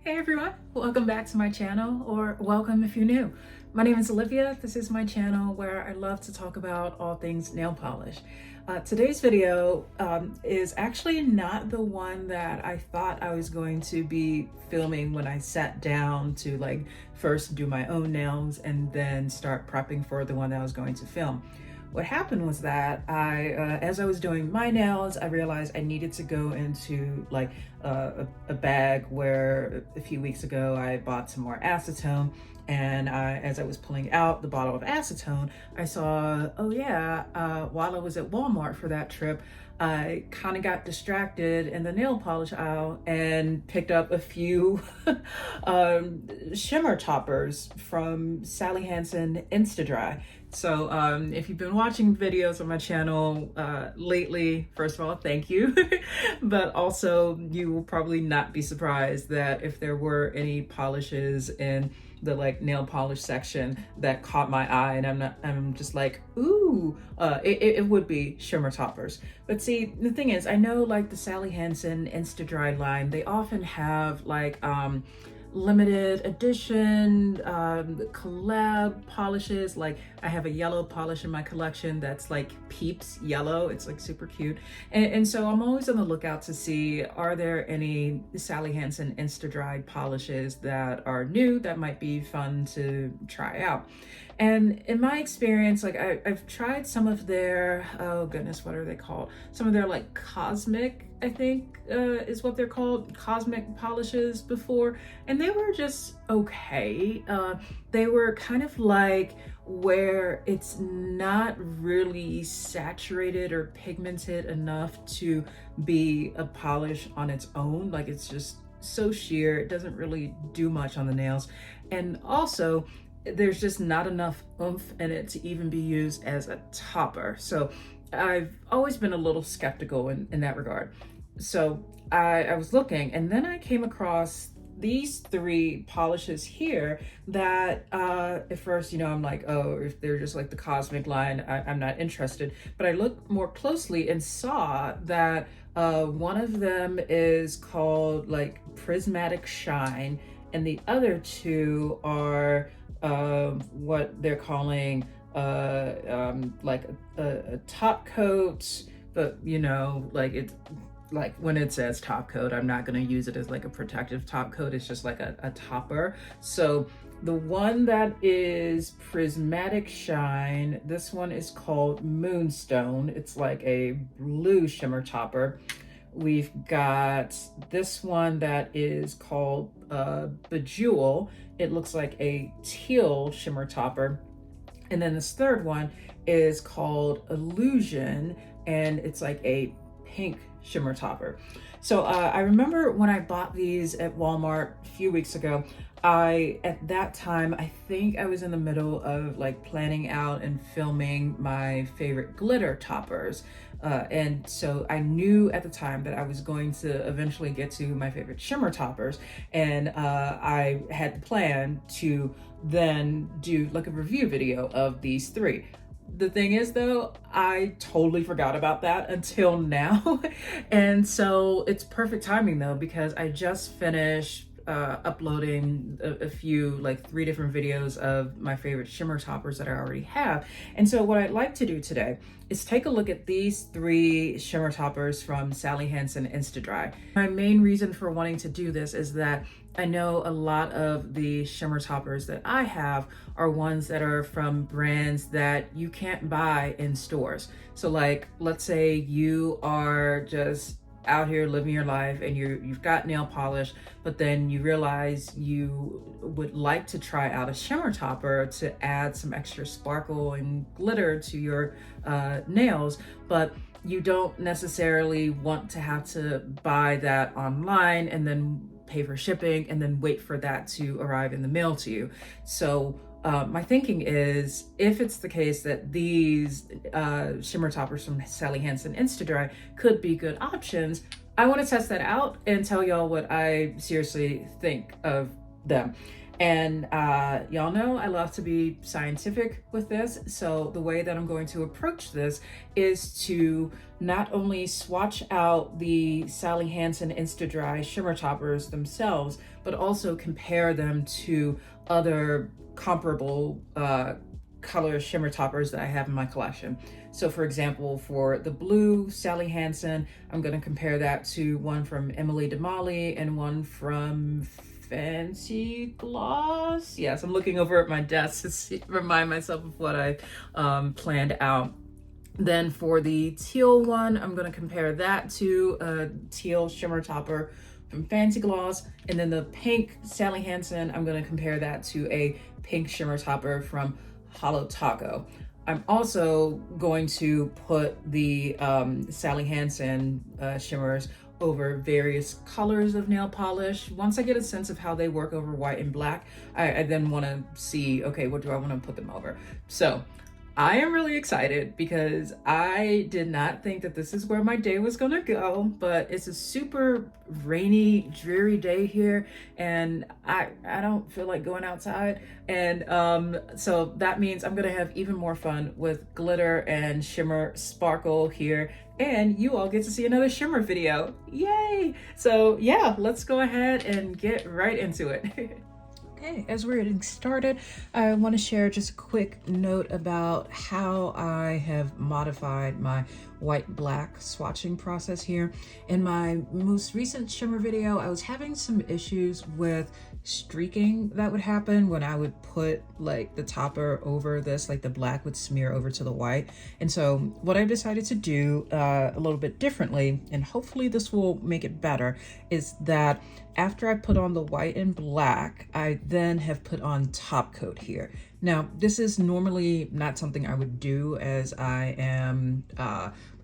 Hey everyone, welcome back to my channel, or welcome if you're new. My name is Olivia. This is my channel where I love to talk about all things nail polish. Today's video is actually not the one that I thought I was going to be filming when I sat down to first do my own nails and then start prepping for the one that I was going to film. What happened was that as I was doing my nails, I realized I needed to go into a bag where a few weeks ago I bought some more acetone. And as I was pulling out the bottle of acetone, I saw, oh yeah, while I was at Walmart for that trip, I kind of got distracted in the nail polish aisle and picked up a few shimmer toppers from Sally Hansen Insta-Dri. So if you've been watching videos on my channel lately, first of all, thank you. But also you will probably not be surprised that if there were any polishes in the nail polish section that caught my eye, and I'm just like, ooh, it would be shimmer toppers. But see, the thing is, I know the Sally Hansen Insta-Dri line, they often have limited edition collab polishes. Like I have a yellow polish in my collection that's Peeps yellow. It's super cute, and so I'm always on the lookout to see, are there any Sally Hansen Insta-Dri polishes that are new that might be fun to try out. And in my experience, I've tried some of their, oh goodness, what are they called? Some of their cosmic, I think is what they're called, cosmic polishes before, and they were just okay. They were kind of where it's not really saturated or pigmented enough to be a polish on its own. It's just so sheer, it doesn't really do much on the nails. And also, there's just not enough oomph in it to even be used as a topper. So I've always been a little skeptical in that regard. So I was looking, and then I came across these three polishes here that at first, I'm like, oh, if they're just the cosmic line, I'm not interested. But I looked more closely and saw that one of them is called Prismatic Shine, and the other two are what they're calling a top coat. But it's when it says top coat, I'm not going to use it as a protective top coat. It's just a topper. So the one that is Prismatic Shine, this one is called Moonstone. It's a blue shimmer topper. We've got this one that is called Bejewel. It looks like a teal shimmer topper. And then this third one is called Illusion, and it's a pink shimmer topper. So I remember when I bought these at Walmart a few weeks ago, at that time, I think I was in the middle of planning out and filming my favorite glitter toppers. And so I knew at the time that I was going to eventually get to my favorite shimmer toppers. And I had the plan to then do a review video of these three. The thing is though, I totally forgot about that until now. And so it's perfect timing though, because I just finished uploading a few, 3 different videos of my favorite shimmer toppers that I already have. And so what I'd like to do today is take a look at these 3 shimmer toppers from Sally Hansen Insta-Dri. My main reason for wanting to do this is that I know a lot of the shimmer toppers that I have are ones that are from brands that you can't buy in stores. So let's say you are just out here living your life and you've got nail polish, but then you realize you would like to try out a shimmer topper to add some extra sparkle and glitter to your nails, but you don't necessarily want to have to buy that online and then pay for shipping and then wait for that to arrive in the mail to you. So my thinking is, if it's the case that these shimmer toppers from Sally Hansen Insta-Dri could be good options, I want to test that out and tell y'all what I seriously think of them. And y'all know I love to be scientific with this. So the way that I'm going to approach this is to not only swatch out the Sally Hansen Insta-Dri shimmer toppers themselves, but also compare them to other comparable color shimmer toppers that I have in my collection. So for example, for the blue Sally Hansen, I'm going to compare that to one from Emily Damali and one from Fancy Gloss. Yes, I'm looking over at my desk to remind myself of what I planned out. Then for the teal one, I'm going to compare that to a teal shimmer topper from Fancy Gloss. And then the pink Sally Hansen, I'm going to compare that to a pink shimmer topper from Holo Taco. I'm also going to put the Sally Hansen shimmers over various colors of nail polish. Once I get a sense of how they work over white and black, I then want to see, okay, what do I want to put them over? So I am really excited because I did not think that this is where my day was gonna go, but it's a super rainy, dreary day here, and I don't feel like going outside. And so that means I'm gonna have even more fun with glitter and shimmer sparkle here, and you all get to see another shimmer video. Yay! So yeah, let's go ahead and get right into it. Okay, as we're getting started, I want to share just a quick note about how I have modified my white-black swatching process here. In my most recent shimmer video, I was having some issues with streaking that would happen when I would put like the topper over this, like the black would smear over to the white. And so what I've decided to do a little bit differently, and hopefully this will make it better, is that after I put on the white and black, I then have put on top coat here. Now, this is normally not something I would do as I am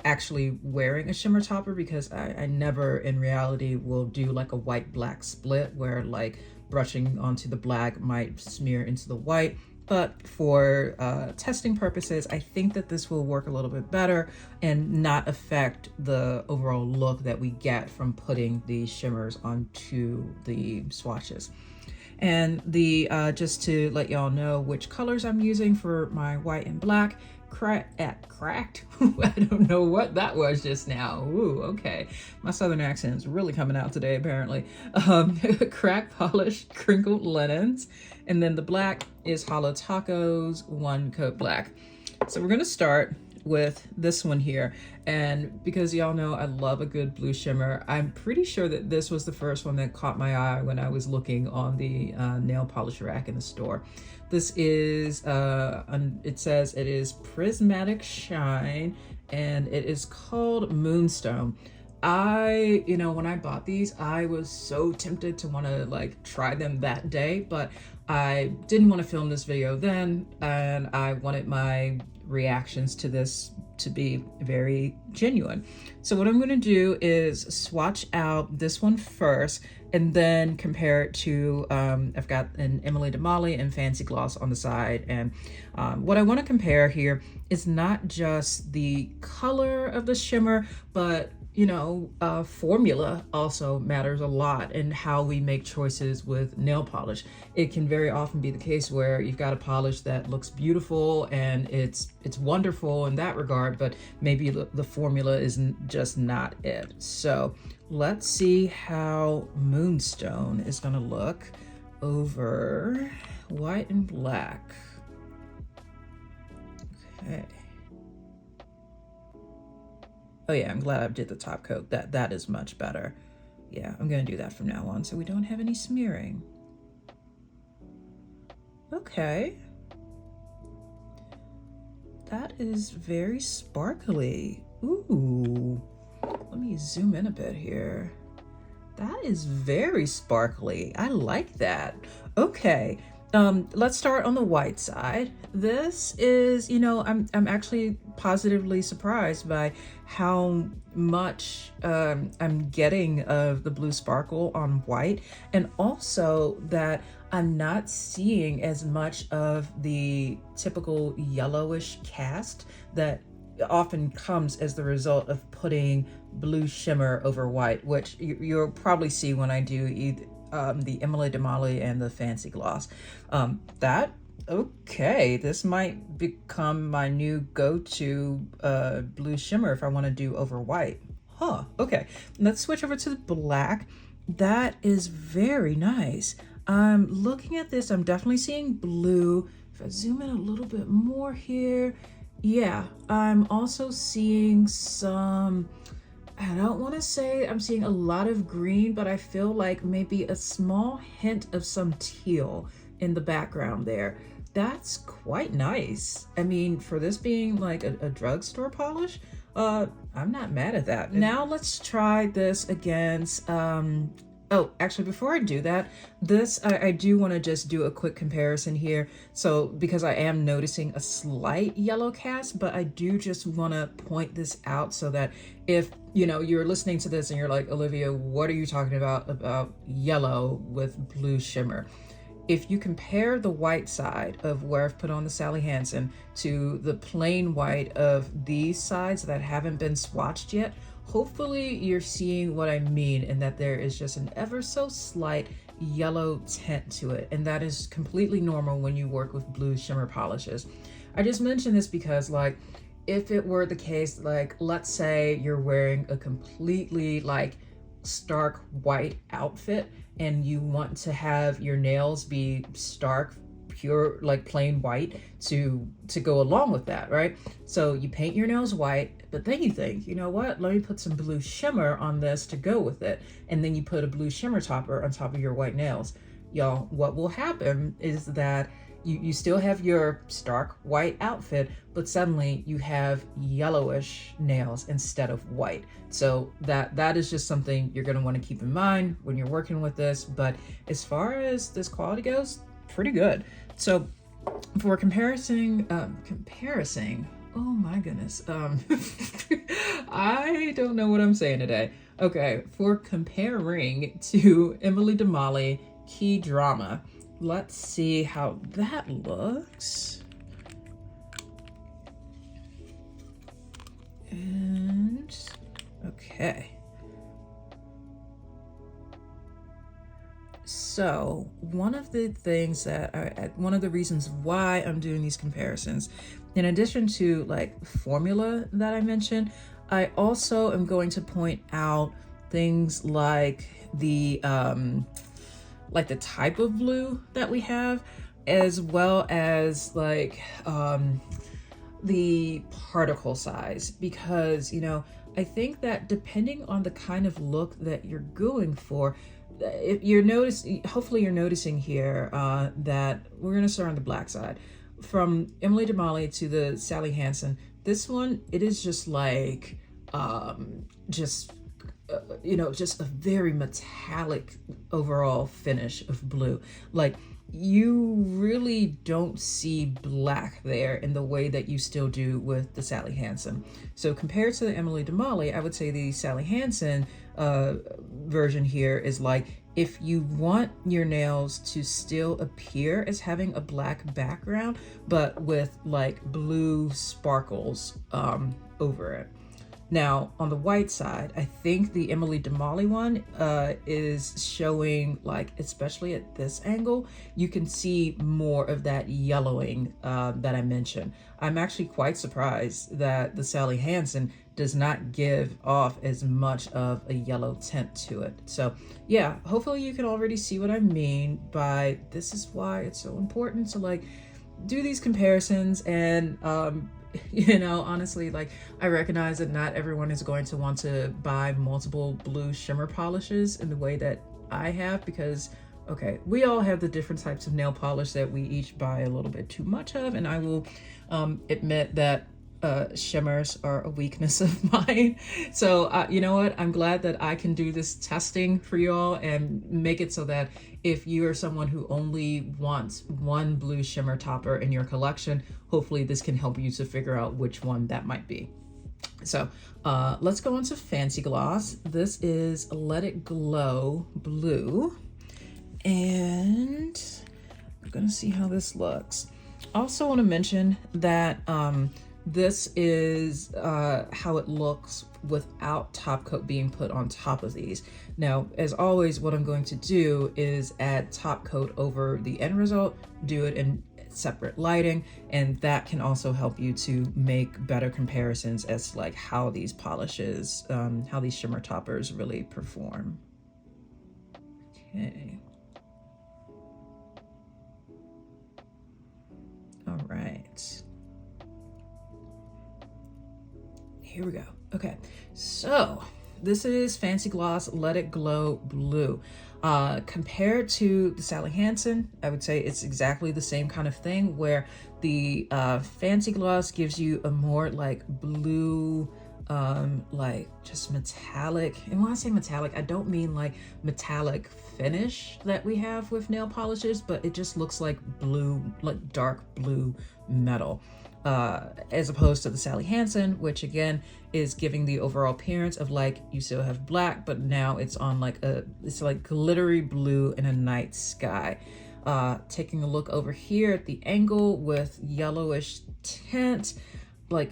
actually wearing a shimmer topper, because I never in reality will do like a white black split where like brushing onto the black might smear into the white. But for testing purposes, I think that this will work a little bit better and not affect the overall look that we get from putting the shimmers onto the swatches. And the just to let y'all know which colors I'm using for my white and black, cracked. I don't know what that was just now. Ooh, okay. My southern accent is really coming out today, apparently. Crack polished crinkled linens. And then the black is Holo Taco's One Coat Black. So we're gonna start with this one here. And because y'all know I love a good blue shimmer, I'm pretty sure that this was the first one that caught my eye when I was looking on the nail polish rack in the store. This is, it says it is Prismatic Shine, and it is called Moonstone. When I bought these, I was so tempted to want to like try them that day, but I didn't want to film this video then, and I wanted my reactions to this to be very genuine. So what I'm going to do is swatch out this one first and then compare it to, I've got an Emily Damali and Fancy Gloss on the side. And what I want to compare here is not just the color of the shimmer, but formula also matters a lot in how we make choices with nail polish. It can very often be the case where you've got a polish that looks beautiful and it's wonderful in that regard, but maybe the formula is just not it. So let's see how Moonstone is going to look over white and black. Okay. Oh yeah, I'm glad I did the top coat. That is much better. Yeah, I'm gonna do that from now on so we don't have any smearing. Okay. That is very sparkly. Ooh. Let me zoom in a bit here. That is very sparkly. I like that. Okay. Let's start on the white side. This is, I'm actually positively surprised by how much I'm getting of the blue sparkle on white, and also that I'm not seeing as much of the typical yellowish cast that often comes as the result of putting blue shimmer over white, which you'll probably see when I do the Emily Damali and the Fancy Gloss. Okay, this might become my new go-to blue shimmer if I want to do over white. Huh, okay. Let's switch over to the black. That is very nice. I'm looking at this, I'm definitely seeing blue. If I zoom in a little bit more here, yeah, I'm also seeing some, I don't want to say I'm seeing a lot of green, but I feel like maybe a small hint of some teal in the background there. That's quite nice. I mean, for this being like a drugstore polish, I'm not mad at that. Now let's try this against, oh, actually, before I do that, I do want to just do a quick comparison here. So, because I am noticing a slight yellow cast, but I do just want to point this out so that if, you know, you're listening to this and you're like, Olivia, what are you talking about yellow with blue shimmer? If you compare the white side of where I've put on the Sally Hansen to the plain white of these sides that haven't been swatched yet, hopefully you're seeing what I mean, and that there is just an ever so slight yellow tint to it. And that is completely normal when you work with blue shimmer polishes. I just mentioned this because, like, if it were the case, like, let's say you're wearing a completely like stark white outfit and you want to have your nails be stark, pure, like plain white to go along with that, right? So you paint your nails white, but then you think, you know what, let me put some blue shimmer on this to go with it. And then you put a blue shimmer topper on top of your white nails. Y'all, what will happen is that you still have your stark white outfit, but suddenly you have yellowish nails instead of white. So that is just something you're going to want to keep in mind when you're working with this. But as far as this quality goes, pretty good. So for comparison, oh my goodness, I don't know what I'm saying today. Okay, for comparing to Emily Damali Key Drama, let's see how that looks. And okay. So one of the things that one of the reasons why I'm doing these comparisons, in addition to like formula that I mentioned, I also am going to point out things like the type of blue that we have, as well as like the particle size, because, you know, I think that depending on the kind of look that you're going for, if you're hopefully you're noticing here that we're going to start on the black side. From Emily Damali to the Sally Hansen, this one, it is just like you know, just a very metallic overall finish of blue. Like, you really don't see black there in the way that you still do with the Sally Hansen. So compared to the Emily Damali, I would say the Sally Hansen version here is like, if you want your nails to still appear as having a black background, but with like blue sparkles over it. Now, on the white side, I think the Emily Damali one is showing, like, especially at this angle, you can see more of that yellowing that I mentioned. I'm actually quite surprised that the Sally Hansen does not give off as much of a yellow tint to it. So yeah, hopefully you can already see what I mean by this is why it's so important to like do these comparisons. And you know, honestly, like, I recognize that not everyone is going to want to buy multiple blue shimmer polishes in the way that I have, because okay, we all have the different types of nail polish that we each buy a little bit too much of, and I will admit that shimmers are a weakness of mine. So you know what, I'm glad that I can do this testing for you all and make it so that if you are someone who only wants one blue shimmer topper in your collection, hopefully this can help you to figure out which one that might be. So let's go on to Fancy Gloss. This is Let It Glow Blue, and I'm gonna see how this looks. Also want to mention that this is how it looks without top coat being put on top of these. Now, as always, what I'm going to do is add top coat over the end result, do it in separate lighting, and that can also help you to make better comparisons as to like how these polishes, how these shimmer toppers really perform. Okay. All right. Here we go. Okay, so this is Fancy Gloss Let It Glow Blue. Compared to the Sally Hansen, I would say it's exactly the same kind of thing, where the Fancy Gloss gives you a more like blue, like just metallic. And when I say metallic, I don't mean like metallic finish that we have with nail polishes, but it just looks like blue, like dark blue metal. As opposed to the Sally Hansen, which again is giving the overall appearance of like you still have black, but now it's on like it's like glittery blue in a night sky. Taking a look over here at the angle with yellowish tint, like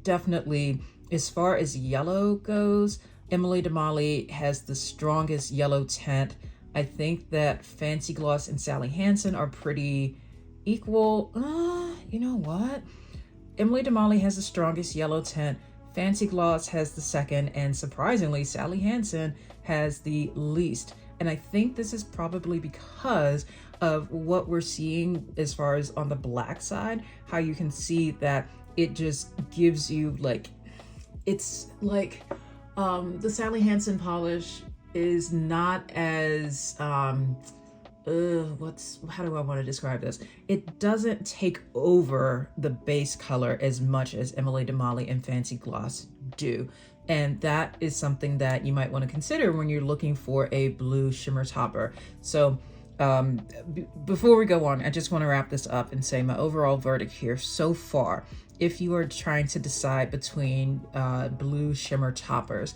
definitely as far as yellow goes, Emily Damali has the strongest yellow tint. I think that Fancy Gloss and Sally Hansen are pretty equal. You know what? Emily Damali has the strongest yellow tint, Fancy Gloss has the second, and surprisingly, Sally Hansen has the least. And I think this is probably because of what we're seeing as far as on the black side, how you can see that it just gives you like, it's like the Sally Hansen polish is not as how do I want to describe this? It doesn't take over the base color as much as Emily Damali and Fancy Gloss do. And that is something that you might want to consider when you're looking for a blue shimmer topper. So before we go on, I just want to wrap this up and say my overall verdict here so far. If you are trying to decide between blue shimmer toppers,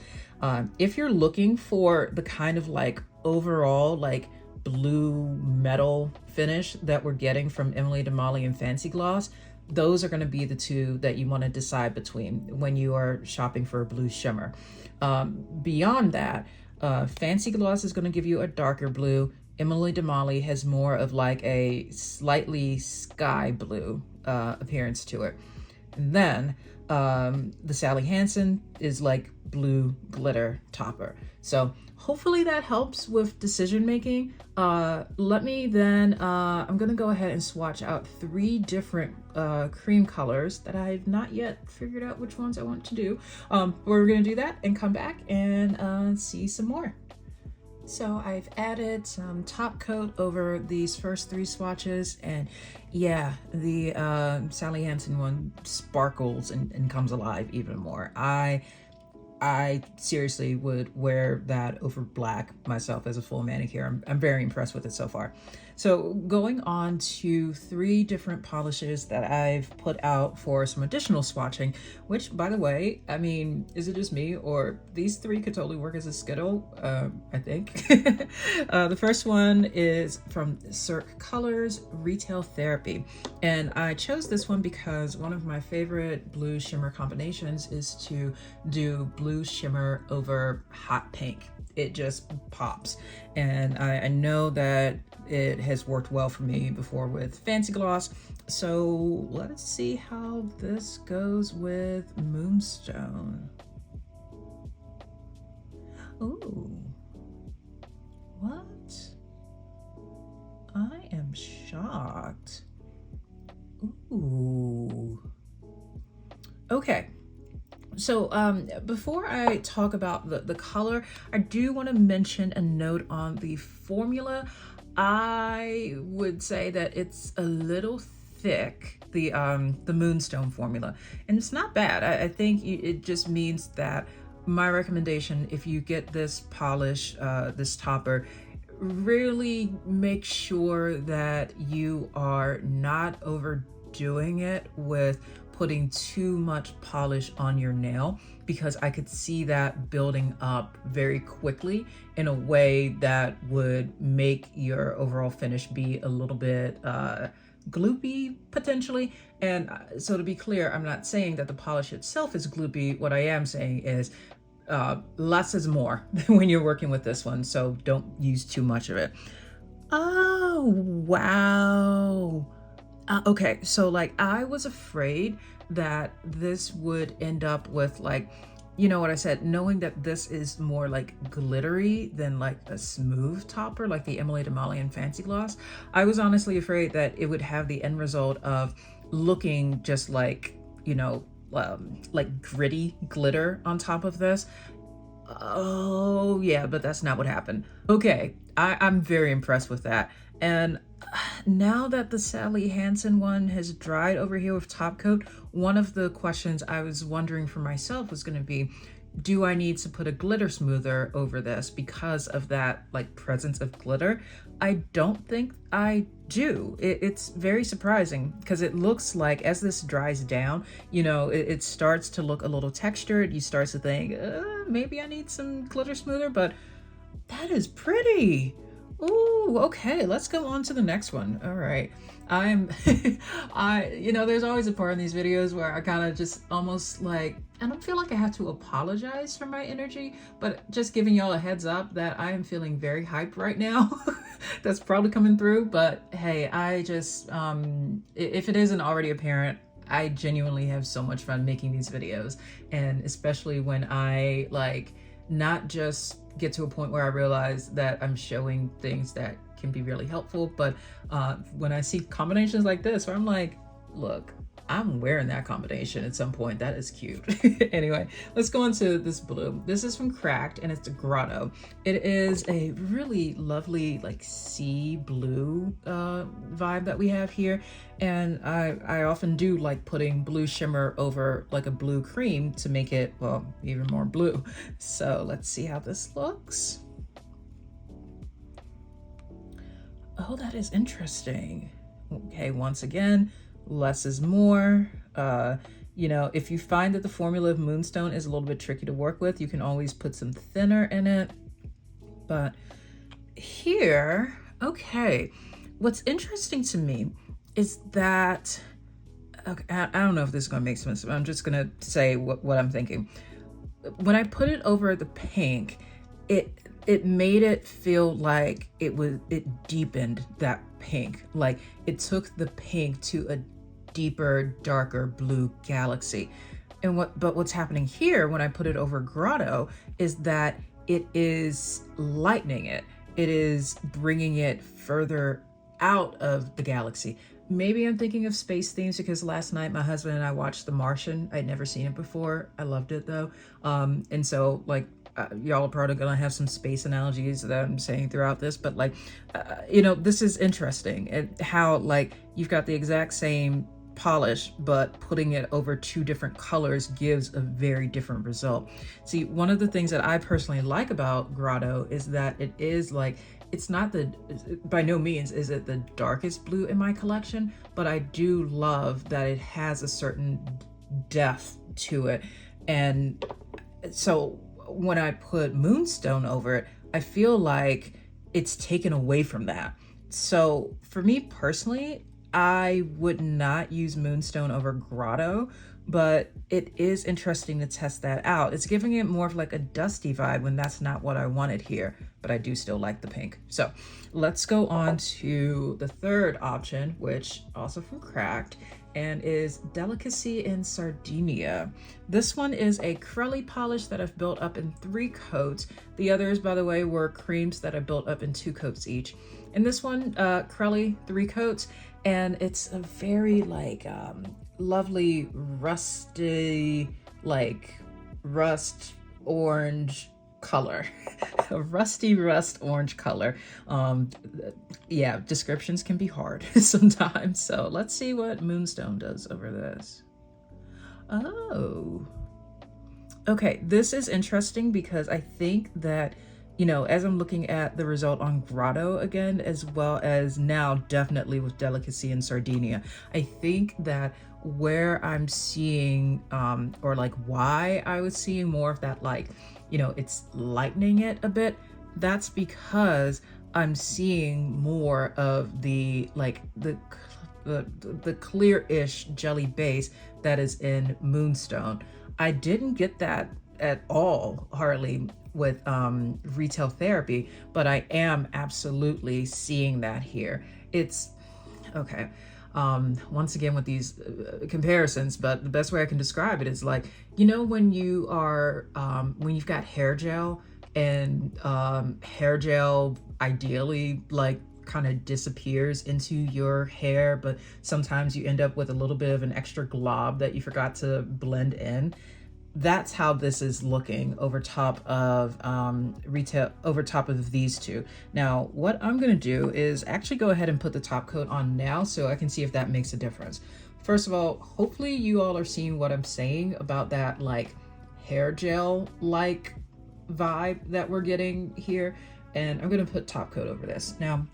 if you're looking for the kind of like overall like blue metal finish that we're getting from Emily Damali and Fancy Gloss, those are going to be the two that you want to decide between when you are shopping for a blue shimmer. Beyond that, Fancy Gloss is going to give you a darker blue. Emily Damali has more of like a slightly sky blue appearance to it. And then the Sally Hansen is like blue glitter topper. So hopefully that helps with decision making. Let me then, I'm gonna go ahead and swatch out 3 different cream colors that I've not yet figured out which ones I want to do. We're gonna do that and come back and see some more. So I've added some top coat over these first 3 swatches, and yeah, the Sally Hansen one sparkles and comes alive even more. I seriously would wear that over black myself as a full manicure. I'm very impressed with it so far. So going on to 3 different polishes that I've put out for some additional swatching, which by the way, I mean, is it just me or these 3 could totally work as a Skittle, I think. The first one is from Cirque Colors Retail Therapy. And I chose this one because one of my favorite blue shimmer combinations is to do blue shimmer over hot pink. It just pops. And I know that it has worked well for me before with Fancy Gloss. So let's see how this goes with Moonstone. Ooh, what? I am shocked. Ooh. Okay. So before I talk about the color, I do want to mention a note on the formula. I would say that it's a little thick, the Moonstone formula, and it's not bad. I think it just means that my recommendation, if you get this polish, this topper, really make sure that you are not overdoing it with putting too much polish on your nail, because I could see that building up very quickly in a way that would make your overall finish be a little bit gloopy potentially. And so to be clear, I'm not saying that the polish itself is gloopy. What I am saying is less is more when you're working with this one, so don't use too much of it. Oh, wow. Okay, so like I was afraid that this would end up with like, you know what I said, knowing that this is more like glittery than like a smooth topper, like the Emily Damalian Fancy Gloss. I was honestly afraid that it would have the end result of looking just like, you know, like gritty glitter on top of this. Oh yeah, but that's not what happened. Okay, I'm very impressed with that. And now that the Sally Hansen one has dried over here with top coat, one of the questions I was wondering for myself was going to be, do I need to put a glitter smoother over this because of that like presence of glitter? I don't think I do. It's very surprising because it looks like as this dries down, you know, it starts to look a little textured. You start to think, maybe I need some glitter smoother, but that is pretty. Ooh, okay, let's go on to the next one. All right. you know, there's always a part in these videos where I kind of just almost like, I don't feel like I have to apologize for my energy, but just giving y'all a heads up that I am feeling very hyped right now. That's probably coming through, but hey, I just, if it isn't already apparent, I genuinely have so much fun making these videos. And especially when I like, not just get to a point where I realize that I'm showing things that can be really helpful, but when I see combinations like this where I'm like, look, I'm wearing that combination at some point. That is cute. Anyway, let's go on to this blue. This is from Cracked and it's a Grotto. It is a really lovely like sea blue vibe that we have here. And I often do like putting blue shimmer over like a blue cream to make it, well, even more blue. So let's see how this looks. Oh, that is interesting. Okay, once again, less is more. You know, if you find that the formula of Moonstone is a little bit tricky to work with, you can always put some thinner in it. But here, okay, what's interesting to me is that, okay, I don't know if this is gonna make sense, but I'm just gonna say what I'm thinking. When I put it over the pink, it made it feel like it deepened that pink. Like it took the pink to a deeper, darker blue galaxy. And what's happening here when I put it over Grotto is that it is lightening it. It is bringing it further out of the galaxy. Maybe I'm thinking of space themes because last night my husband and I watched The Martian. I'd never seen it before. I loved it though. And so like, y'all are probably gonna have some space analogies that I'm saying throughout this, but like, you know, this is interesting and how like you've got the exact same polish, but putting it over two different colors gives a very different result. See, one of the things that I personally like about Grotto is that it is like, it's not by no means is it the darkest blue in my collection, but I do love that it has a certain depth to it. And so when I put Moonstone over it, I feel like it's taken away from that. So for me personally, I would not use Moonstone over Grotto, but it is interesting to test that out. It's giving it more of like a dusty vibe when that's not what I wanted here, but I do still like the pink. So let's go on to the third option, which also from Cracked, and is Delicacy in Sardinia. This one is a Crelly polish that I've built up in 3 coats. The others, by the way, were creams that I built up in 2 coats each. And this one, Crelly 3 coats, and it's a very like lovely rusty, like rust orange color. A rusty rust orange color. Yeah, descriptions can be hard sometimes. So let's see what Moonstone does over this. Oh, okay, this is interesting because I think that, you know, as I'm looking at the result on Grotto again, as well as now definitely with Delicacy in Sardinia, I think that where I'm seeing, or like why I was seeing more of that, like, you know, it's lightening it a bit, that's because I'm seeing more of the, like, the the clear-ish jelly base that is in Moonstone. I didn't get that at all, hardly, with retail therapy, but I am absolutely seeing that here. It's okay. Once again with these comparisons, but the best way I can describe it is like, you know, when you are when you've got hair gel, and hair gel ideally like kind of disappears into your hair, but sometimes you end up with a little bit of an extra glob that you forgot to blend in. That's how this is looking over top of over top of these two. Now, what I'm gonna do is actually go ahead and put the top coat on now so I can see if that makes a difference. First of all, hopefully you all are seeing what I'm saying about that like hair gel like vibe that we're getting here. And I'm gonna put top coat over this. Now,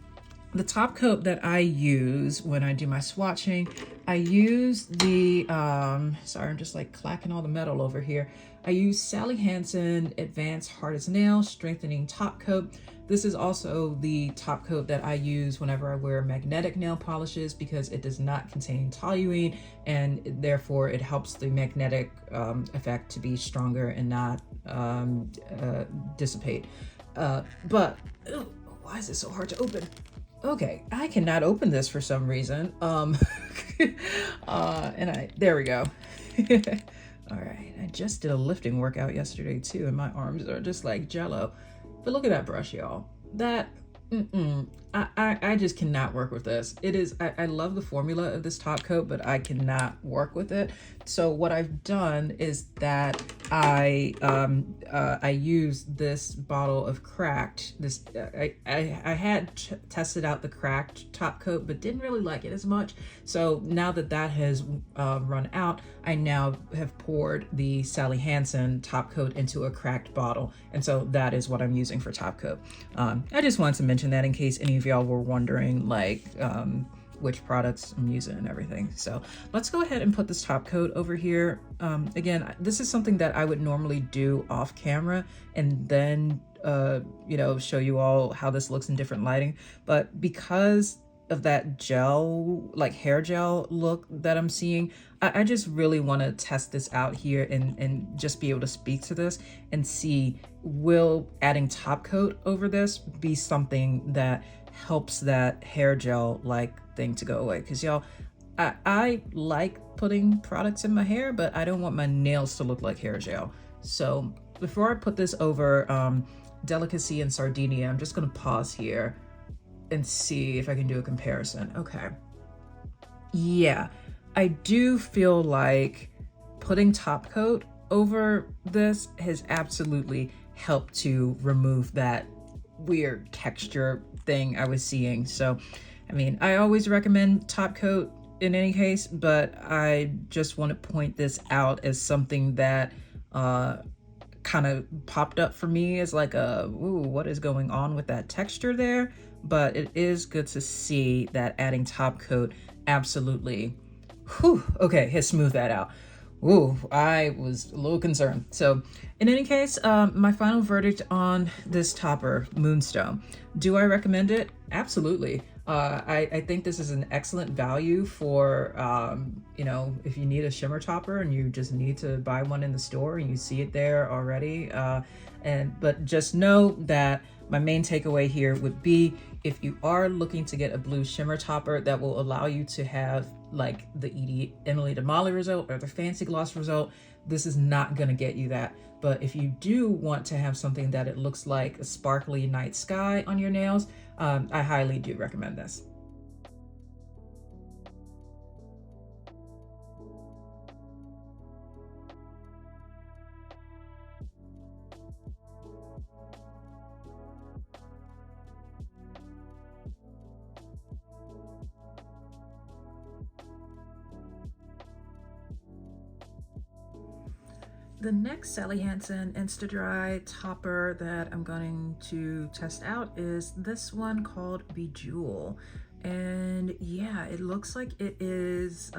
the top coat that I use when I do my swatching, I use the, sorry, I'm just like clacking all the metal over here. I use Sally Hansen Advanced Hard as Nail Strengthening Top Coat. This is also the top coat that I use whenever I wear magnetic nail polishes because it does not contain toluene, and therefore it helps the magnetic effect to be stronger and not dissipate. But why is it so hard to open? Okay, I cannot open this for some reason. There we go. All right, I just did a lifting workout yesterday too, and my arms are just like jello. But look at that brush, y'all. That, I just cannot work with this. It is, I love the formula of this top coat, but I cannot work with it. So what I've done is that I use this bottle of cracked, I had tested out the cracked top coat, but didn't really like it as much. So now that that has run out, I now have poured the Sally Hansen top coat into a cracked bottle. And so that is what I'm using for top coat. I just wanted to mention that in case any of y'all were wondering like which products I'm using and everything. So let's go ahead and put this top coat over here. Again, this is something that I would normally do off camera and then you know, show you all how this looks in different lighting. But because of that gel, like hair gel look that I'm seeing, I just really want to test this out here and just be able to speak to this and see, will adding top coat over this be something that helps that hair gel like thing to go away? Because y'all, I like putting products in my hair, but I don't want my nails to look like hair gel. So before I put this over Delicacy and Sardinia, I'm just gonna pause here and see if I can do a comparison. Okay, yeah, I do feel like putting top coat over this has absolutely helped to remove that weird texture thing I was seeing. So, I mean, I always recommend top coat in any case, but I just want to point this out as something that kind of popped up for me as like a, ooh, what is going on with that texture there? But it is good to see that adding top coat absolutely, whew, okay, has smoothed that out. Ooh, I was a little concerned. So in any case, my final verdict on this topper, Moonstone. Do I recommend it? Absolutely. I think this is an excellent value for, you know, if you need a shimmer topper and you just need to buy one in the store and you see it there already. But just know that my main takeaway here would be, if you are looking to get a blue shimmer topper that will allow you to have like the Emily Damali result or the Fancy Gloss result, this is not going to get you that. But if you do want to have something that it looks like a sparkly night sky on your nails, I highly do recommend this. The next Sally Hansen Insta-Dri topper that I'm going to test out is this one called Bejewel. And yeah, it looks like it is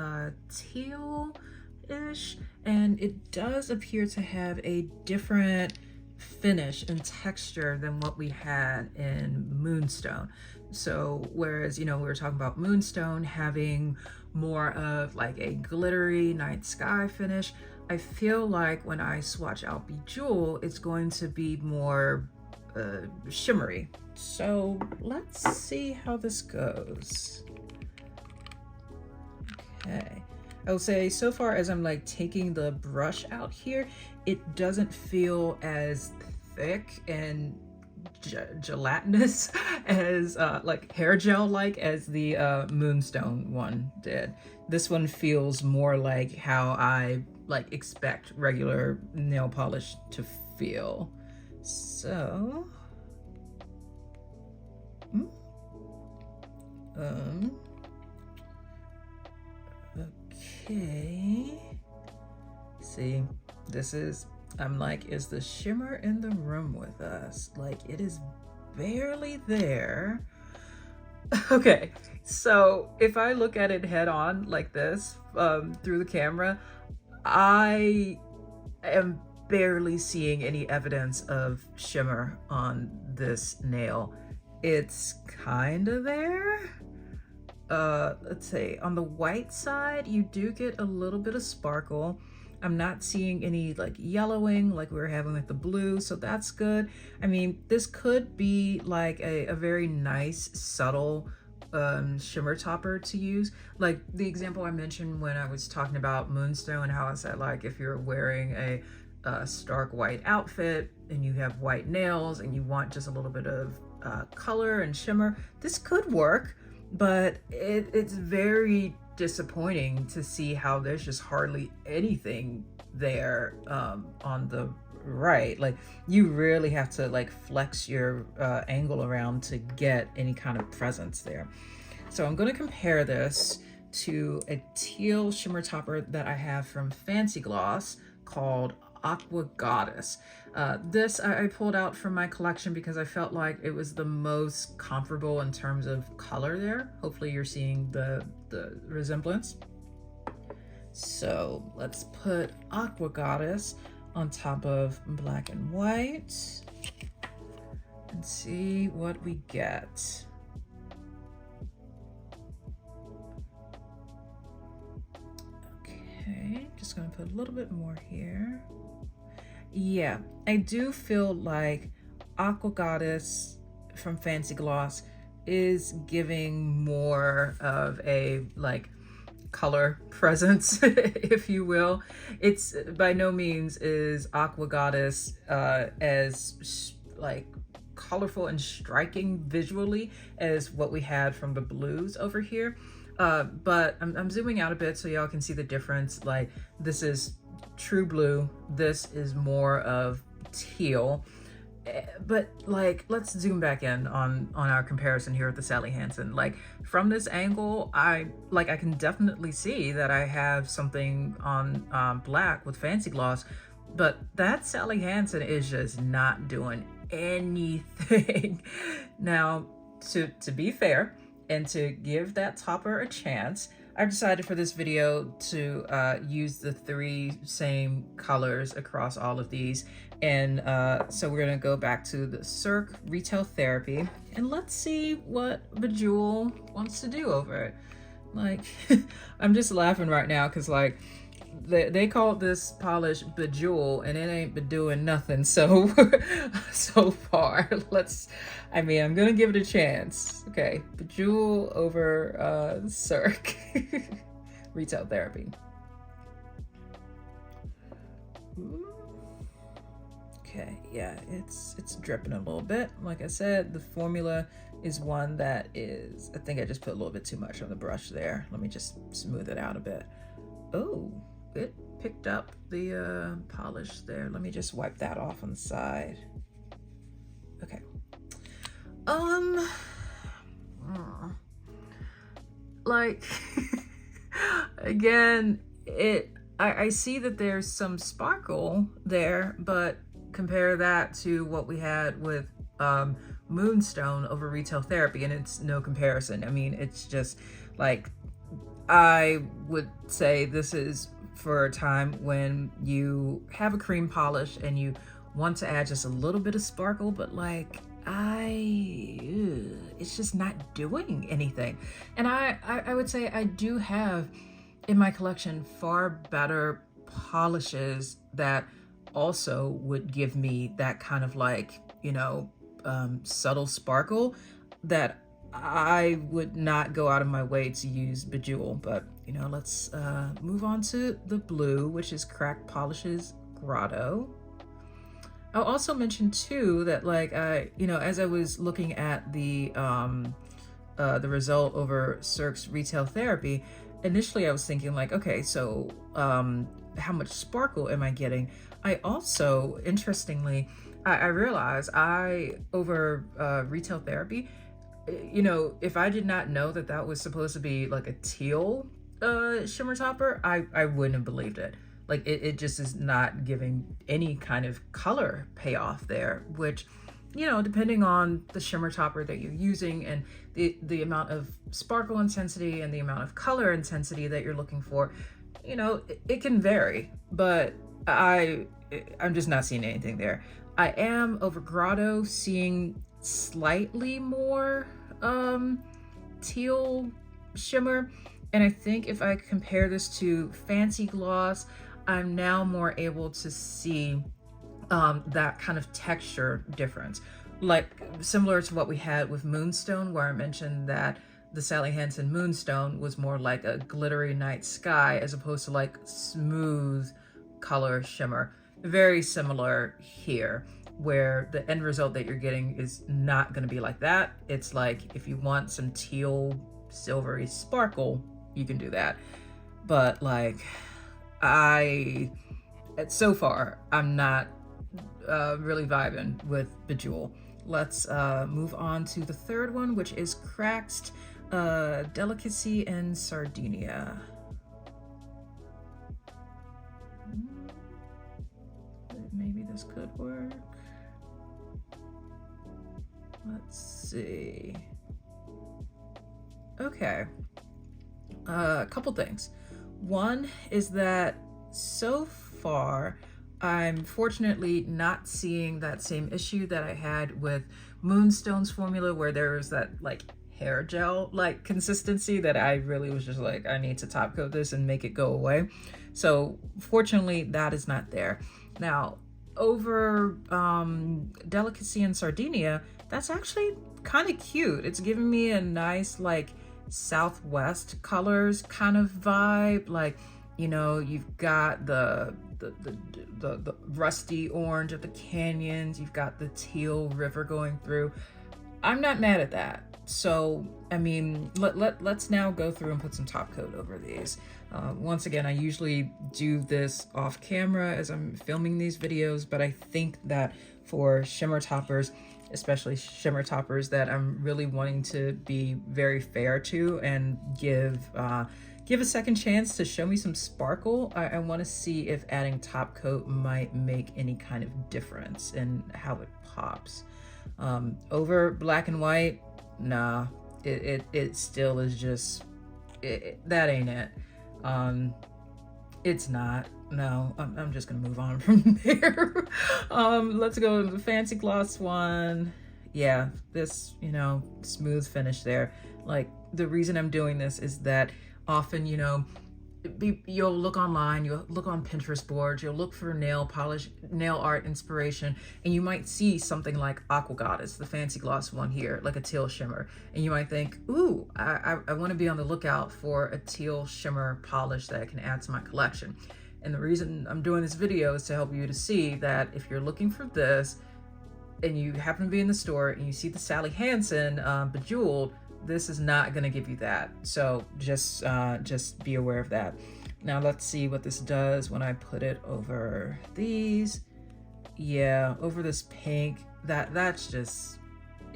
teal-ish, and it does appear to have a different finish and texture than what we had in Moonstone. So whereas, you know, we were talking about Moonstone having more of like a glittery night sky finish, I feel like when I swatch out Bejewel, it's going to be more shimmery. So let's see how this goes. Okay. I will say so far as I'm like taking the brush out here, it doesn't feel as thick and gelatinous as like hair gel like as the Moonstone one did. This one feels more like how I like expect regular nail polish to feel. So okay, see, this is, I'm like, is the shimmer in the room with us? Like, it is barely there. Okay, so if I look at it head on like this through the camera, I am barely seeing any evidence of shimmer on this nail. It's kind of there. Let's say on the white side, you do get a little bit of sparkle. I'm not seeing any like yellowing like we were having with the blue, so that's good. I mean, this could be like a very nice, subtle shimmer topper to use. Like the example I mentioned when I was talking about Moonstone, how I said like if you're wearing a stark white outfit and you have white nails and you want just a little bit of color and shimmer, this could work. But it's very disappointing to see how there's just hardly anything there on the right. Like you really have to like flex your angle around to get any kind of presence there. So I'm going to compare this to a teal shimmer topper that I have from Fancy Gloss called Aqua Goddess. This I pulled out from my collection because I felt like it was the most comparable in terms of color there. Hopefully you're seeing the resemblance. So let's put Aqua Goddess on top of black and white and see what we get. Okay, just gonna put a little bit more here. Yeah, I do feel like Aqua Goddess from Fancy Gloss is giving more of a like color presence, if you will. It's by no means is Aqua Goddess as like colorful and striking visually as what we had from the blues over here. But I'm zooming out a bit so y'all can see the difference. Like this is true blue, this is more of teal. But like let's zoom back in on our comparison here with the Sally Hansen. Like from this angle, I can definitely see that I have something on black with Fancy Gloss, but that Sally Hansen is just not doing anything. Now to be fair and to give that topper a chance, I've decided for this video to use the 3 same colors across all of these. And so we're gonna go back to the Cirque Retail Therapy and let's see what Bejewel wants to do over it. Like, I'm just laughing right now because like, they called this polish Bejewel and it ain't been doing nothing so far. I'm gonna give it a chance. Okay, Bejewel over Cirque Retail Therapy. Okay, yeah, it's dripping a little bit. Like I said, the formula is one that is, I think I just put a little bit too much on the brush there. Let me just smooth it out a bit. Oh, it picked up the polish there. Let me just wipe that off on the side. Okay. Like again, I see that there's some sparkle there, but compare that to what we had with Moonstone over Retail Therapy and it's no comparison. I mean, it's just like, I would say this is for a time when you have a cream polish and you want to add just a little bit of sparkle, but like it's just not doing anything. And I would say I do have in my collection far better polishes that also would give me that kind of like, subtle sparkle that I would not go out of my way to use Bejewel. But, let's move on to the blue, which is Cracked Polishes Grotto. I'll also mention too that like as I was looking at the result over Cirque's Retail Therapy, initially I was thinking like, okay, so how much sparkle am I getting? I also, interestingly, I realized over Retail Therapy, if I did not know that that was supposed to be like a teal shimmer topper, I wouldn't have believed it. Like it just is not giving any kind of color payoff there, which, depending on the shimmer topper that you're using and the amount of sparkle intensity and the amount of color intensity that you're looking for, it can vary, but I'm just not seeing anything there. I am over Grotto seeing slightly more teal shimmer. And I think if I compare this to Fancy Gloss, I'm now more able to see that kind of texture difference. Like similar to what we had with Moonstone, where I mentioned that the Sally Hansen Moonstone was more like a glittery night sky as opposed to like smooth color shimmer. Very similar here, where the end result that you're getting is not going to be like that. It's like if you want some teal silvery sparkle, you can do that. But like so far, I'm not really vibing with Bejewel. Let's move on to the third one, which is Cracked Delicacy in Sardinia. Maybe this could work. Let's see. Okay. A couple things. One is that so far, I'm fortunately not seeing that same issue that I had with Moonstone's formula, where there was that like hair gel like consistency that I really was just like, I need to top coat this and make it go away. So fortunately, that is not there. Now, over Delicacy in Sardinia, that's actually kind of cute. It's giving me a nice like Southwest colors kind of vibe. Like, you've got the rusty orange of the canyons, you've got the teal river going through. I'm not mad at that. So, I mean, let's now go through and put some top coat over these. Once again, I usually do this off camera as I'm filming these videos, but I think that for shimmer toppers, especially shimmer toppers that I'm really wanting to be very fair to and give a second chance to show me some sparkle, I want to see if adding top coat might make any kind of difference in how it pops. Over black and white, nah, it still is just, that ain't it. It's not. No, I'm just gonna move on from there. Let's go to the Fancy Gloss one. Yeah, this, smooth finish there. Like, the reason I'm doing this is that often, you'll look online, you'll look on Pinterest boards, you'll look for nail art inspiration, and you might see something like Aqua Goddess, the Fancy Gloss one here, like a teal shimmer. And you might think, ooh, I want to be on the lookout for a teal shimmer polish that I can add to my collection. And the reason I'm doing this video is to help you to see that if you're looking for this and you happen to be in the store and you see the Sally Hansen Bejeweled, this is not going to give you that. So just be aware of that. Now let's see what this does when I put it over these. Yeah, over this pink, that's just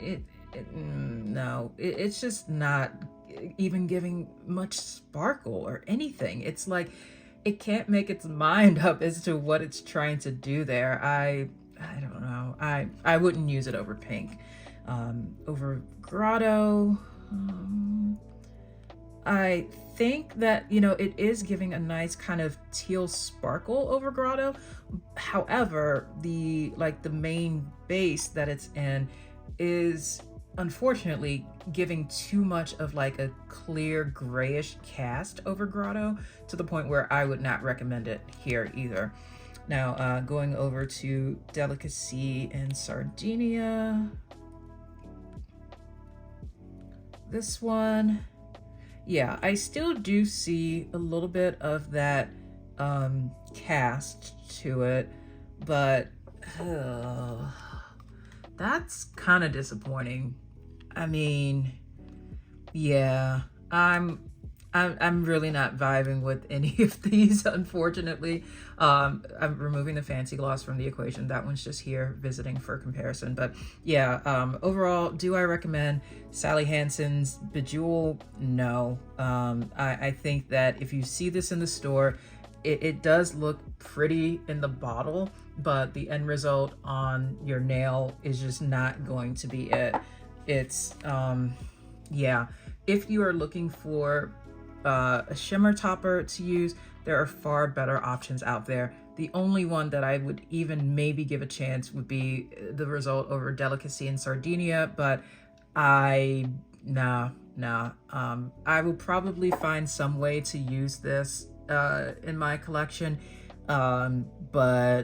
it's just not even giving much sparkle or anything. It's like it can't make its mind up as to what it's trying to do there. I don't know. I wouldn't use it over pink. Over Grotto, I think that, it is giving a nice kind of teal sparkle over Grotto. However, the main base that it's in is unfortunately giving too much of like a clear grayish cast over Grotto, to the point where I would not recommend it here either. Now, going over to Delicacy and Sardinia. This one, yeah, I still do see a little bit of that cast to it, but that's kind of disappointing. I mean, yeah, I'm really not vibing with any of these, unfortunately. I'm removing the fancy gloss from the equation. That one's just here visiting for comparison. But yeah, overall, do I recommend Sally Hansen's Bejewel? No. I think that if you see this in the store, it does look pretty in the bottle, but the end result on your nail is just not going to be it. It's, yeah, if you are looking for a shimmer topper to use, there are far better options out there. The only one that I would even maybe give a chance would be the result over Delicacy and Sardinia, but I will probably find some way to use this in my collection, but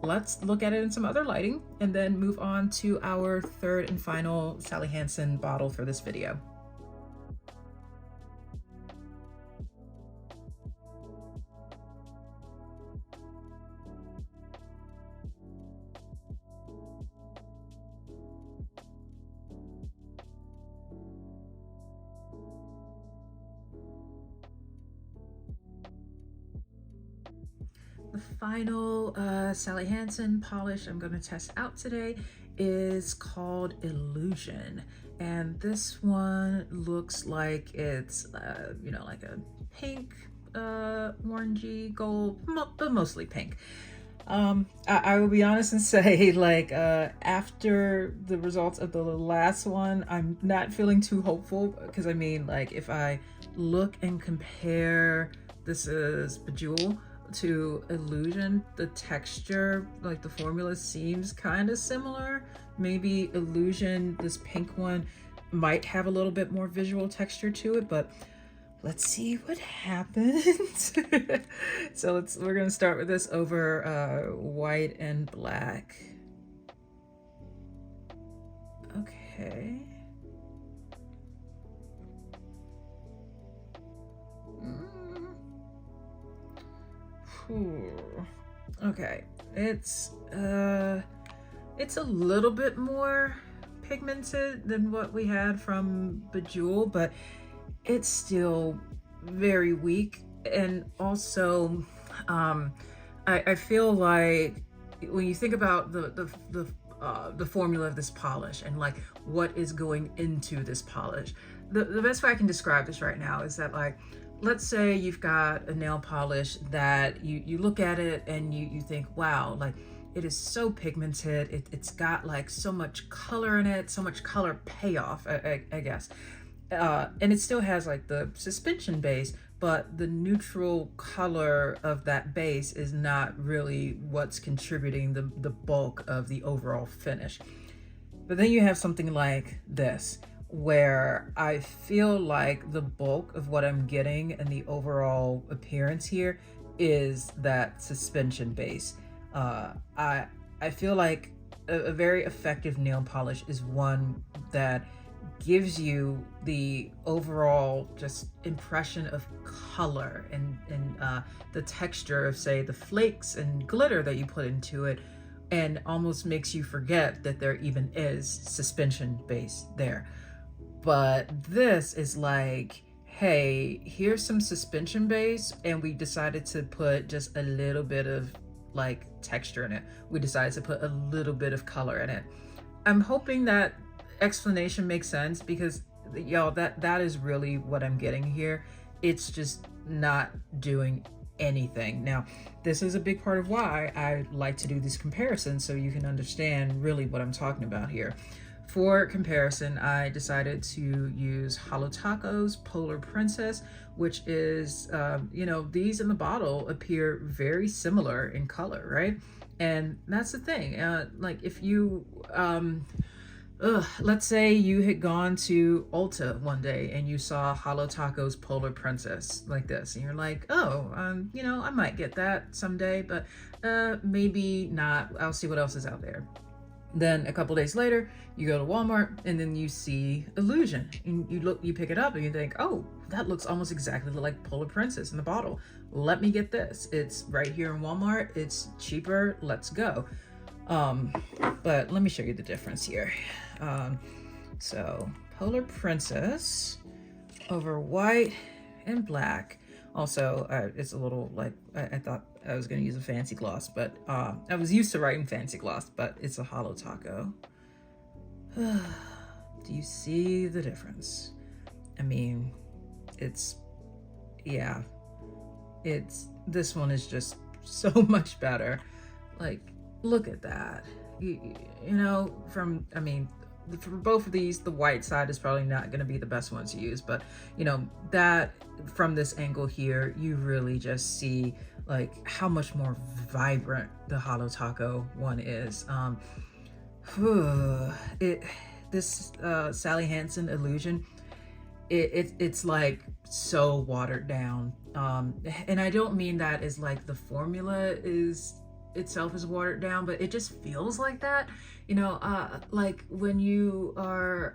let's look at it in some other lighting and then move on to our third and final Sally Hansen bottle for this video. The final Sally Hansen polish I'm going to test out today is called Illusion, and this one looks like it's you know, like a pink, orangey gold, but mostly pink. I will be honest and say, like, after the results of the last one, I'm not feeling too hopeful, because I mean, like, if I look and compare, this is Bejewel to Illusion, the texture, like the formula seems kind of similar. Maybe Illusion, this pink one, might have a little bit more visual texture to it, but let's see what happens. So we're gonna start with this over white and black. Okay. Okay, it's a little bit more pigmented than what we had from Bejewel, but it's still very weak. And also, I feel like when you think about the formula of this polish and like what is going into this polish, the best way I can describe this right now is that, like, let's say you've got a nail polish that you look at it and you think, wow, like, it is so pigmented. It's got like so much color in it, so much color payoff, I guess. And it still has like the suspension base, but the neutral color of that base is not really what's contributing the bulk of the overall finish. But then you have something like this, where I feel like the bulk of what I'm getting and the overall appearance here is that suspension base. I feel like a very effective nail polish is one that gives you the overall just impression of color and the texture of, say, the flakes and glitter that you put into it, and almost makes you forget that there even is suspension base there. But this is like, hey, here's some suspension base, and we decided to put just a little bit of like texture in it. We decided to put a little bit of color in it. I'm hoping that explanation makes sense, because y'all, that is really what I'm getting here. It's just not doing anything. Now, this is a big part of why I like to do these comparisons, so you can understand really what I'm talking about here. For comparison, I decided to use Holo Taco's Polar Princess, which is, you know, these in the bottle appear very similar in color, right? And that's the thing. Like, if you Let's say you had gone to Ulta one day and you saw Holo Taco's Polar Princess like this, and you're like, oh, you know, I might get that someday, but maybe not. I'll see what else is out there. Then a couple days later, you go to Walmart and then you see Illusion, and you pick it up and you think, oh, that looks almost exactly like Polar Princess in the bottle. Let me get this. It's right here in Walmart. It's cheaper. Let's go. But let me show you the difference here. So Polar Princess over white and black. Also, it's a little like, I thought I was going to use a fancy gloss, but I was used to writing fancy gloss, but it's a Holo Taco. Do you see the difference? I mean, this one is just so much better. Like, look at that. You know, for both of these, the white side is probably not going to be the best one to use, but you know, that from this angle here, you really just see like how much more vibrant the Holo Taco one is. This Sally Hansen Illusion, it's like so watered down, and I don't mean that as like the formula itself is watered down, but it just feels like that, you know, like when you are,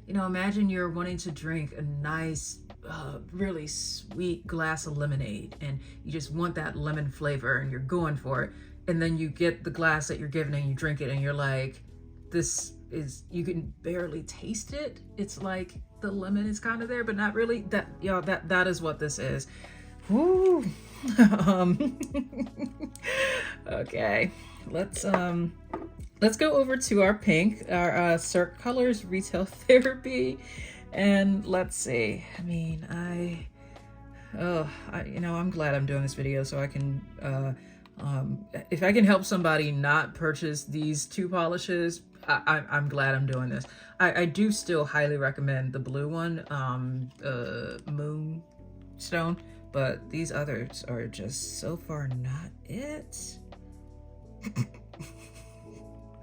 you know, imagine you're wanting to drink a nice, really sweet glass of lemonade, and you just want that lemon flavor and you're going for it, and then you get the glass that you're given and you drink it and you're like, you can barely taste it. It's like the lemon is kind of there, but not really. That is what this is. Woo. Okay, let's go over to our pink, our Cirque Colors Retail Therapy, and let's see. I mean, you know, I'm glad I'm doing this video so I can if I can help somebody not purchase these two polishes, I'm glad I'm doing this. I do still highly recommend the blue one, Moonstone, but these others are just so far not it.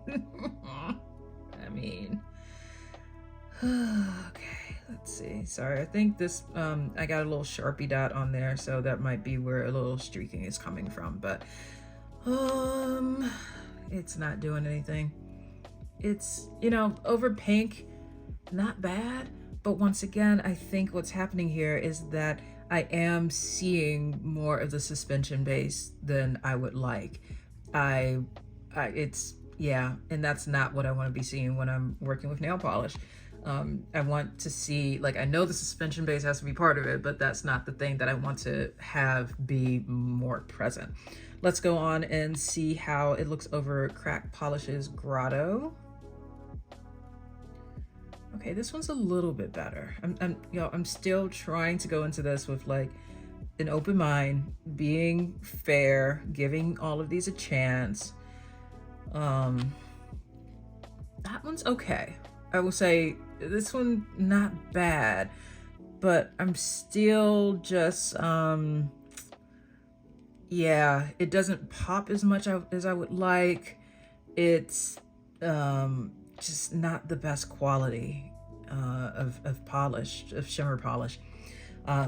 I mean, okay, let's see. Sorry, I think this, I got a little Sharpie dot on there, so that might be where a little streaking is coming from, but it's not doing anything. It's, you know, over pink, not bad, but once again, I think what's happening here is that I am seeing more of the suspension base than I would like. Yeah, and that's not what I want to be seeing when I'm working with nail polish. I want to see, like, I know the suspension base has to be part of it, but that's not the thing that I want to have be more present. Let's go on and see how it looks over Crack Polish's Grotto. Okay, this one's a little bit better. I'm still trying to go into this with like an open mind, being fair, giving all of these a chance. That one's okay. I will say this one not bad, but I'm still just yeah, it doesn't pop as much as I would like. It's just not the best quality of polish, of shimmer polish.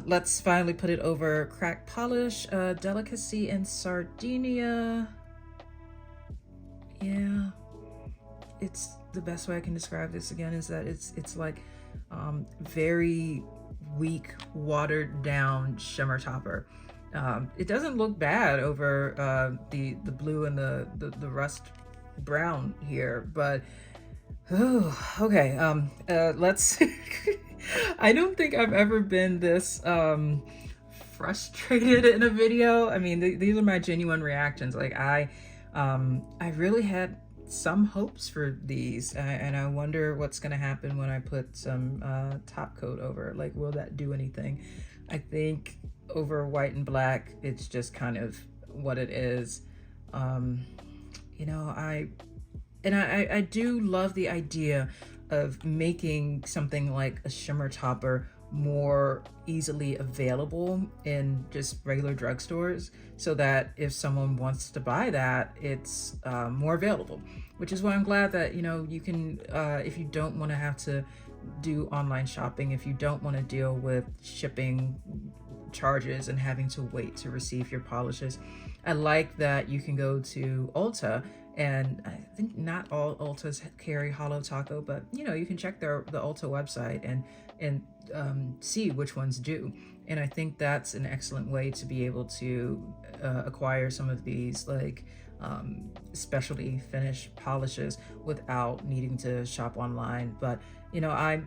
Let's finally put it over Crack Polish, Delicacy and Sardinia. Yeah, it's the best way I can describe this again is that it's like very weak, watered down shimmer topper. It doesn't look bad over the blue and the rust brown here, but oh, okay. Let's I don't think I've ever been this frustrated in a video. I mean, these are my genuine reactions. Like I really had some hopes for these, and I wonder what's gonna happen when I put some top coat over it. Like, will that do anything? I think over white and black, it's just kind of what it is. You know, I do love the idea of making something like a shimmer topper more easily available in just regular drugstores, so that if someone wants to buy that, it's more available. Which is why I'm glad that, you know, you can, if you don't want to have to do online shopping, if you don't want to deal with shipping charges and having to wait to receive your polishes, I like that you can go to Ulta, and I think not all Ultas carry Holo Taco, but you know, you can check the Ulta website and see which ones do. And I think that's an excellent way to be able to acquire some of these like specialty finish polishes without needing to shop online. But you know, I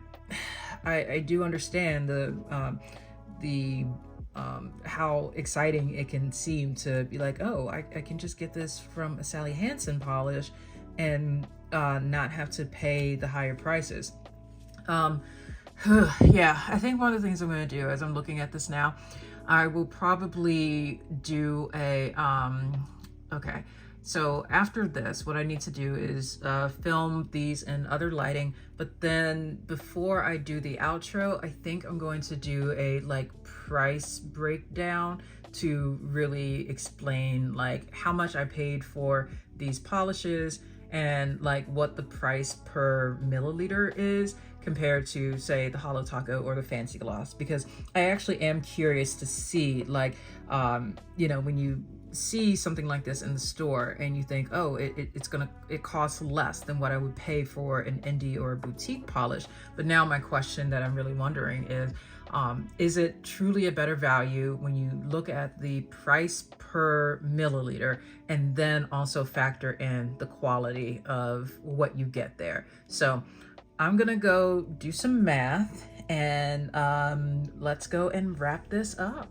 do understand the how exciting it can seem to be like, oh, I can just get this from a Sally Hansen polish and not have to pay the higher prices. Yeah, I think one of the things I'm going to do as I'm looking at this now, I will probably do a, okay. So after this, what I need to do is film these in other lighting, but then before I do the outro, I think I'm going to do a like price breakdown to really explain like how much I paid for these polishes and like what the price per milliliter is compared to say the Holo Taco or the Fancy Gloss, because I actually am curious to see like, you know, when you see something like this in the store and you think, oh, it costs less than what I would pay for an indie or a boutique polish. But now my question that I'm really wondering is it truly a better value when you look at the price per milliliter and then also factor in the quality of what you get there? So I'm gonna go do some math and let's go and wrap this up.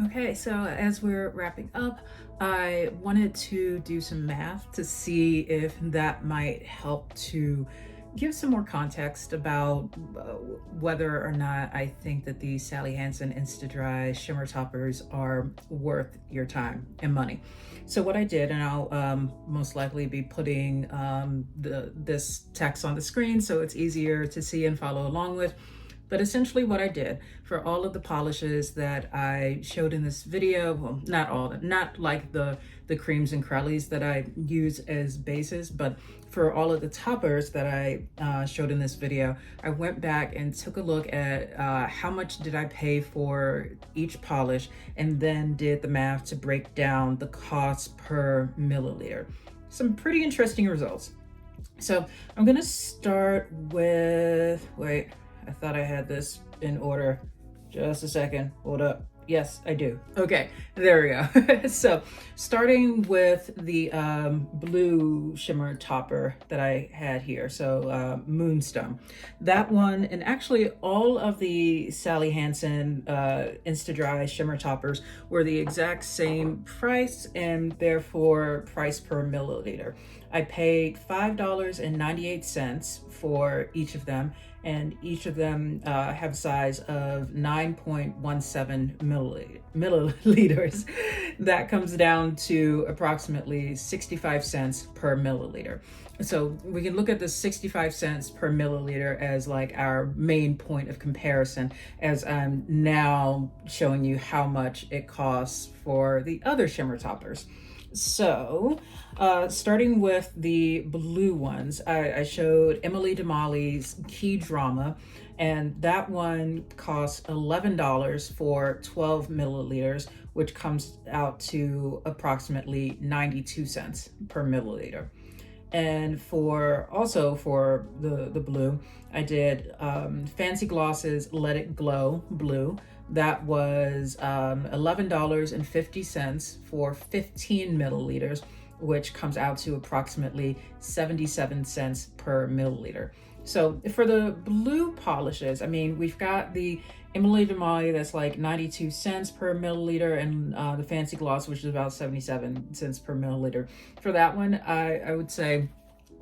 Okay, so as we're wrapping up, I wanted to do some math to see if that might help to give some more context about whether or not I think that these Sally Hansen Insta-Dri shimmer toppers are worth your time and money. So what I did, and I'll most likely be putting this text on the screen so it's easier to see and follow along with. But essentially what I did for all of the polishes that I showed in this video, well, not all of them, not like the creams and crellies that I use as bases, but for all of the toppers that I showed in this video, I went back and took a look at how much did I pay for each polish, and then did the math to break down the cost per milliliter. Some pretty interesting results. So I'm gonna start with, wait, I thought I had this in order. Just a second, hold up. Yes, I do. Okay, there we go. So starting with the blue shimmer topper that I had here, so Moonstone. That one, and actually all of the Sally Hansen Insta-Dri shimmer toppers were the exact same price, and therefore price per milliliter. I paid $5.98 for each of them, and each of them have a size of 9.17 milliliters. That comes down to approximately 65 cents per milliliter. So we can look at the 65 cents per milliliter as like our main point of comparison, as I'm now showing you how much it costs for the other shimmer toppers. So starting with the blue ones, I showed Emily DeMolly's Key Drama, and that one costs $11 for 12 milliliters, which comes out to approximately 92 cents per milliliter. And for the blue, I did Fancy Gloss's Let It Glow Blue. That was $11.50 for 15 milliliters, which comes out to approximately 77 cents per milliliter. So for the blue polishes, I mean, we've got the Emily DeMolly that's like 92 cents per milliliter, and the Fancy Gloss, which is about 77 cents per milliliter. For that one, I would say,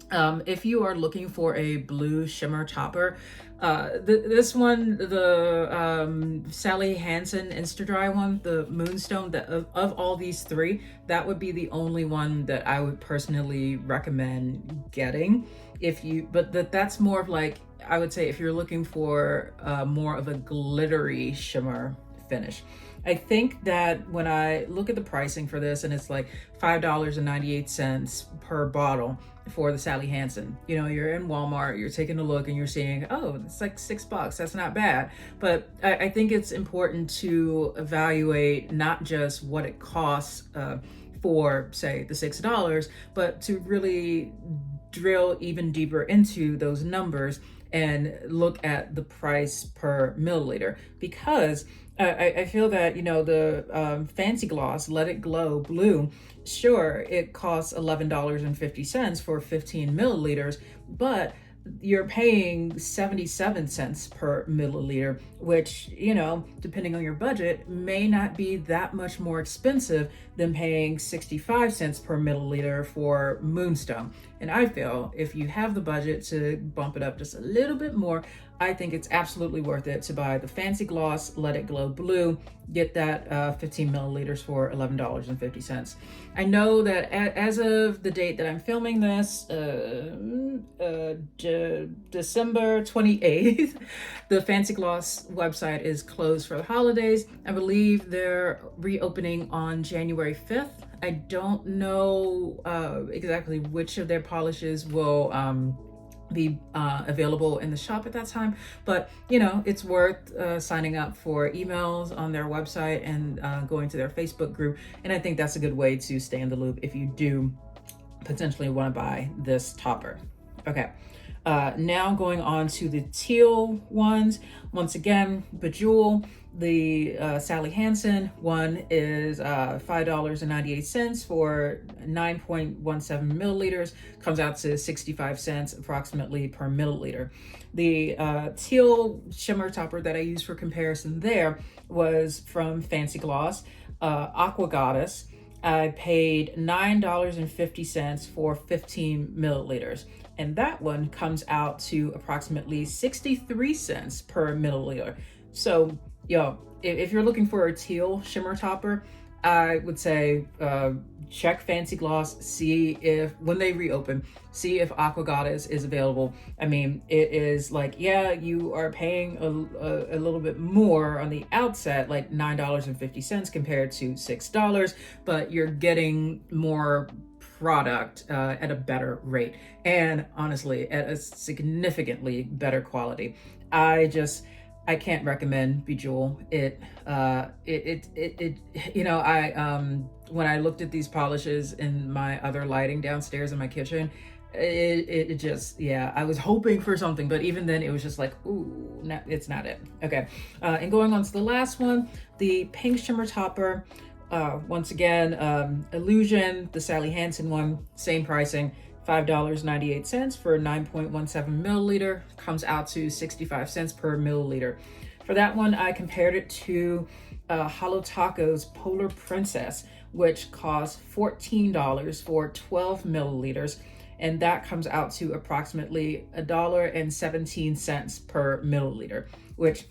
if you are looking for a blue shimmer topper, This one, the Sally Hansen Insta-Dri one, the Moonstone, of all these three, that would be the only one that I would personally recommend getting. That's more of like, I would say if you're looking for more of a glittery shimmer finish. I think that when I look at the pricing for this, and it's like $5.98 per bottle for the Sally Hansen. You know, you're in Walmart, you're taking a look and you're seeing, oh, it's like $6. That's not bad. But I think it's important to evaluate not just what it costs for, say, the $6, but to really drill even deeper into those numbers and look at the price per milliliter, because I feel that, you know, the Fancy Gloss Let It Glow Blue, sure, it costs $11.50 for 15 milliliters, but you're paying 77 cents per milliliter, which, you know, depending on your budget, may not be that much more expensive than paying 65 cents per milliliter for Moonstone. And I feel if you have the budget to bump it up just a little bit more, I think it's absolutely worth it to buy the Fancy Gloss Let It Glow Blue, get that 15 milliliters for $11.50. I know that as of the date that I'm filming this, December 28th, the Fancy Gloss website is closed for the holidays. I believe they're reopening on January 5th. I don't know exactly which of their polishes will be available in the shop at that time, but you know, it's worth signing up for emails on their website and going to their Facebook group, and I think that's a good way to stay in the loop if you do potentially want to buy this topper. Okay, now going on to the teal ones. Once again, Bejewel, the Sally Hansen one is $5.98 for 9.17 milliliters, comes out to 65 cents approximately per milliliter. The teal shimmer topper that I used for comparison there was from Fancy Gloss, Aqua Goddess. I paid $9.50 for 15 milliliters. And that one comes out to approximately 63 cents per milliliter. So, yo, if you're looking for a teal shimmer topper, I would say check Fancy Gloss, see if, when they reopen, see if Aqua Goddess is available. I mean, it is like, yeah, you are paying a little bit more on the outset, like $9.50 compared to $6, but you're getting more product at a better rate, and honestly at a significantly better quality. I can't recommend Bejewel. It you know, I when I looked at these polishes in my other lighting downstairs in my kitchen, it just, yeah, I was hoping for something, but even then it was just like, ooh, no, it's not it. Okay, and going on to the last one, the pink shimmer topper. Once again, Illusion, the Sally Hansen one, same pricing, $5.98 for 9.17 milliliter, comes out to 65 cents per milliliter. For that one, I compared it to Holo Taco's Polar Princess, which costs $14 for 12 milliliters, and that comes out to approximately $1.17 per milliliter, which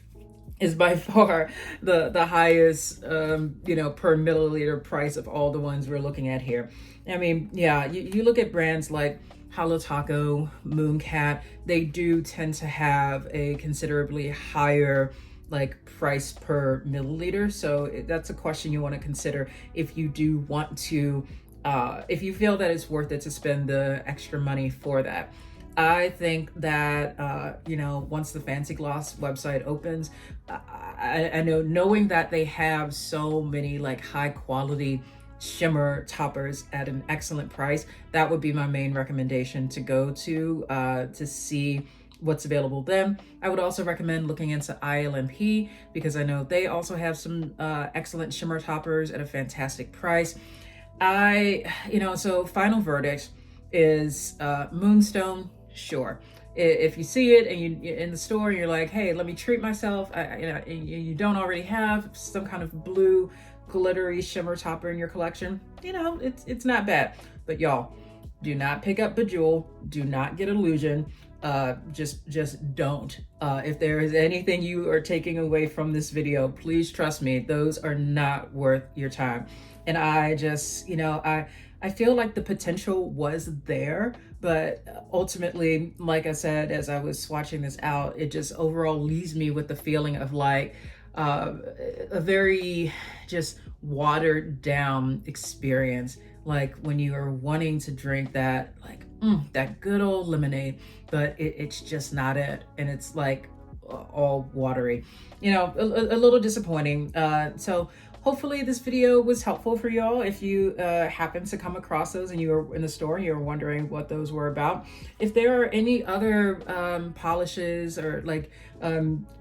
is by far the highest, you know, per milliliter price of all the ones we're looking at here. I mean, yeah, you look at brands like Holo Taco, Mooncat, they do tend to have a considerably higher like price per milliliter. So that's a question you want to consider if you do want to, if you feel that it's worth it to spend the extra money for that. I think that, you know, once the Fancy Gloss website opens, I know, knowing that they have so many like high quality shimmer toppers at an excellent price, that would be my main recommendation to go to see what's available then. I would also recommend looking into ILMP, because I know they also have some excellent shimmer toppers at a fantastic price. You know, so final verdict is Moonstone. Sure, if you see it and you in the store, you're like, hey, let me treat myself, you know, you don't already have some kind of blue glittery shimmer topper in your collection, you know, it's not bad. But y'all, do not pick up Bejewel, do not get Illusion. just don't. If there is anything you are taking away from this video, please trust me, those are not worth your time. And I just, I feel like the potential was there, but ultimately, like I said, as I was swatching this out, it just overall leaves me with the feeling of like a very just watered down experience. Like when you are wanting to drink that, like that good old lemonade, but it's just not it. And it's like all watery, a little disappointing. So hopefully this video was helpful for y'all. If you happen to come across those and you were in the store and you were wondering what those were about. If there are any other polishes or like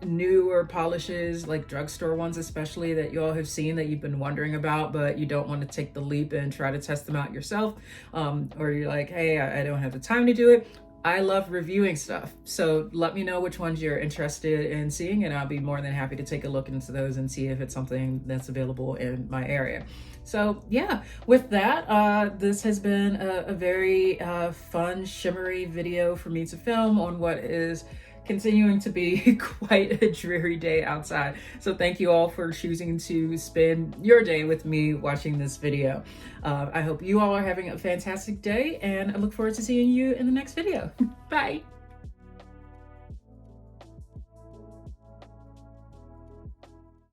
newer polishes, like drugstore ones especially, that y'all have seen that you've been wondering about, but you don't want to take the leap and try to test them out yourself, or you're like, hey, I don't have the time to do it. I love reviewing stuff. So let me know which ones you're interested in seeing, and I'll be more than happy to take a look into those and see if it's something that's available in my area. So yeah, with that, this has been a very fun, shimmery video for me to film on what is continuing to be quite a dreary day outside. So thank you all for choosing to spend your day with me watching this video. I hope you all are having a fantastic day, and I look forward to seeing you in the next video. Bye.